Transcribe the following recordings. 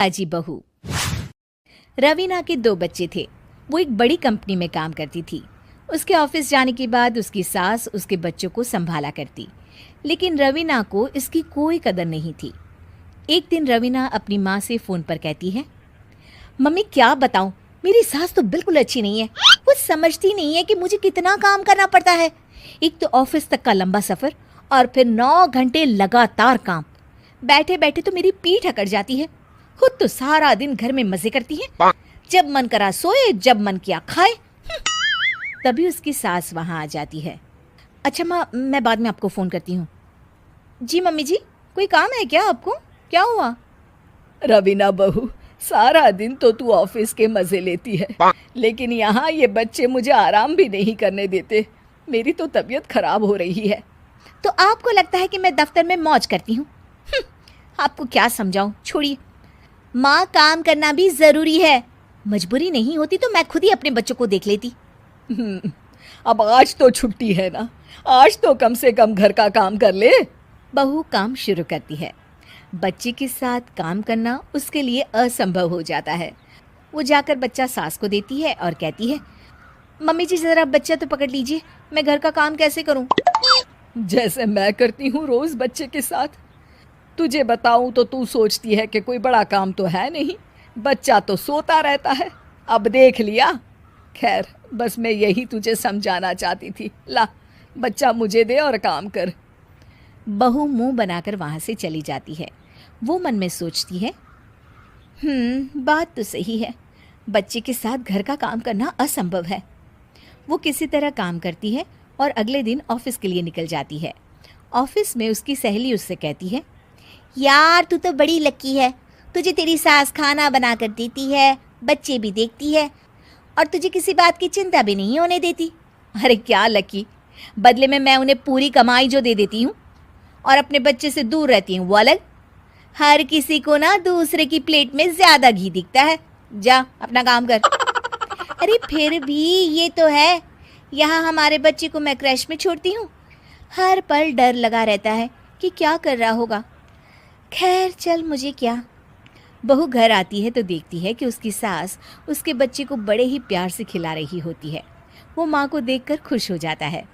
अजी बहू। रवीना के 2 बच्चे थे। वो एक बड़ी कंपनी में काम करती थी। उसके ऑफिस जाने के बाद उसकी सास उसके बच्चों को संभाला करती, लेकिन रवीना को इसकी कोई कदर नहीं थी। एक दिन रवीना अपनी माँ से फ़ोन पर कहती है, मम्मी क्या बताऊं, मेरी सास तो बिल्कुल अच्छी नहीं है। वो समझती नहीं है कि मुझे कितना काम करना पड़ता है। एक तो ऑफिस तक का लंबा सफ़र और फिर 9 घंटे लगातार काम। बैठे बैठे तो मेरी पीठ अकड़ जाती है। खुद तो सारा दिन घर में मजे करती है, जब मन करा सोए, जब मन किया खाए। तभी उसकी सास वहां आ जाती है। अच्छा माँ, मैं बाद में आपको फ़ोन करती हूँ। जी मम्मी जी, कोई काम है क्या आपको? क्या हुआ? रवीना बहू, सारा दिन तो तू ऑफिस के मजे लेती है, लेकिन यहाँ ये बच्चे मुझे आराम भी नहीं करने देते। मेरी तो तबीयत खराब हो रही है। तो आपको लगता है कि मैं दफ्तर में मौज करती हूँ? आपको क्या समझाऊं, छोड़िए। माँ, काम करना भी ज़रूरी है। मजबूरी नहीं होती तो मैं खुद ही अपने बच्चों को देख लेती। अब आज तो छुट्टी है ना, आज तो कम से कम घर का काम कर ले। बहू काम शुरू करती है। बच्चे के साथ काम करना उसके लिए असंभव हो जाता है। वो जाकर बच्चा सास को देती है और कहती है, मम्मी जी ज़रा बच्चा तो पकड़ लीजिए, मैं घर का काम कैसे करूं? जैसे मैं करती हूँ रोज बच्चे के साथ। तुझे बताऊं तो तू सोचती है कि कोई बड़ा काम तो है नहीं, बच्चा तो सोता रहता है। अब देख लिया। खैर, बस मैं यही तुझे समझाना चाहती थी। ला, बच्चा मुझे दे और काम कर। बहू मुंह बनाकर वहां से चली जाती है। वो मन में सोचती है, बात तो सही है, बच्चे के साथ घर का काम करना असंभव है। वो किसी तरह काम करती है और अगले दिन ऑफिस के लिए निकल जाती है। ऑफिस में उसकी सहेली उससे कहती है, यार तू तो बड़ी लकी है, तुझे तेरी सास खाना बना कर देती है, बच्चे भी देखती है और तुझे किसी बात की चिंता भी नहीं होने देती। अरे क्या लकी, बदले में मैं उन्हें पूरी कमाई जो दे देती हूँ और अपने बच्चे से दूर रहती हूँ वो अलग। हर किसी को ना दूसरे की प्लेट में ज़्यादा घी दिखता है। जा अपना काम कर। अरे फिर भी ये तो है, यहाँ हमारे बच्चे को मैं क्रैश में छोड़ती हूँ, हर पल डर लगा रहता है कि क्या कर रहा होगा। खैर चल, मुझे क्या। बहू घर आती है तो देखती है कि उसकी सास उसके बच्चे को बड़े ही प्यार से खिला रही होती है। वो माँ को देखकर खुश हो जाता है।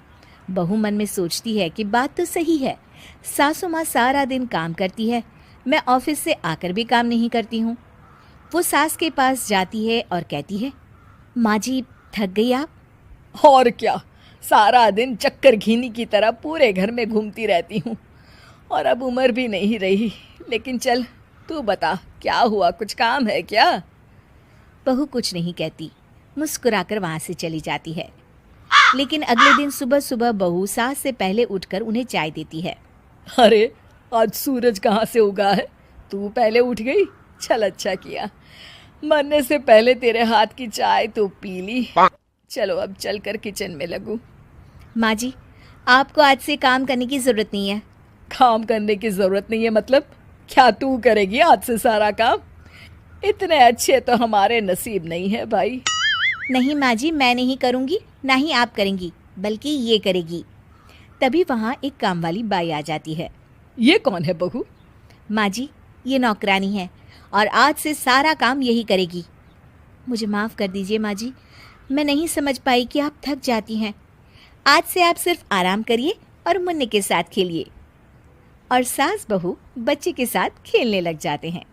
बहू मन में सोचती है कि बात तो सही है, सासू माँ सारा दिन काम करती है, मैं ऑफिस से आकर भी काम नहीं करती हूँ। वो सास के पास जाती है और कहती है, माँ जी थक गई आप? और क्या, सारा दिन चक्कर घीनी की तरह पूरे घर में घूमती रहती हूँ और अब उम्र भी नहीं रही। लेकिन चल तू बता, क्या हुआ, कुछ काम है क्या? बहू कुछ नहीं कहती, मुस्कुराकर वहाँ से चली जाती है। लेकिन अगले दिन सुबह सुबह बहू सास से पहले उठकर उन्हें चाय देती है। अरे आज सूरज कहाँ से उगा है, तू पहले उठ गई। चल अच्छा किया, मरने से पहले तेरे हाथ की चाय तो पी ली। चलो अब चलकर किचन में लगूं। माँ जी, आपको आज से काम करने की ज़रूरत नहीं है। काम करने की ज़रूरत नहीं है मतलब? क्या तू करेगी आज से सारा काम? इतने अच्छे तो हमारे नसीब नहीं है भाई। नहीं माँ जी, मैं नहीं करूँगी, ना ही आप करेंगी, बल्कि ये करेगी। तभी वहाँ एक काम वाली बाई आ जाती है। ये कौन है बहू? माँ जी, ये नौकरानी है और आज से सारा काम यही करेगी। मुझे माफ़ कर दीजिए माँ जी, मैं नहीं समझ पाई कि आप थक जाती हैं। आज से आप सिर्फ आराम करिए और मुन्ने के साथ खेलिए। और सास बहू बच्चे के साथ खेलने लग जाते हैं।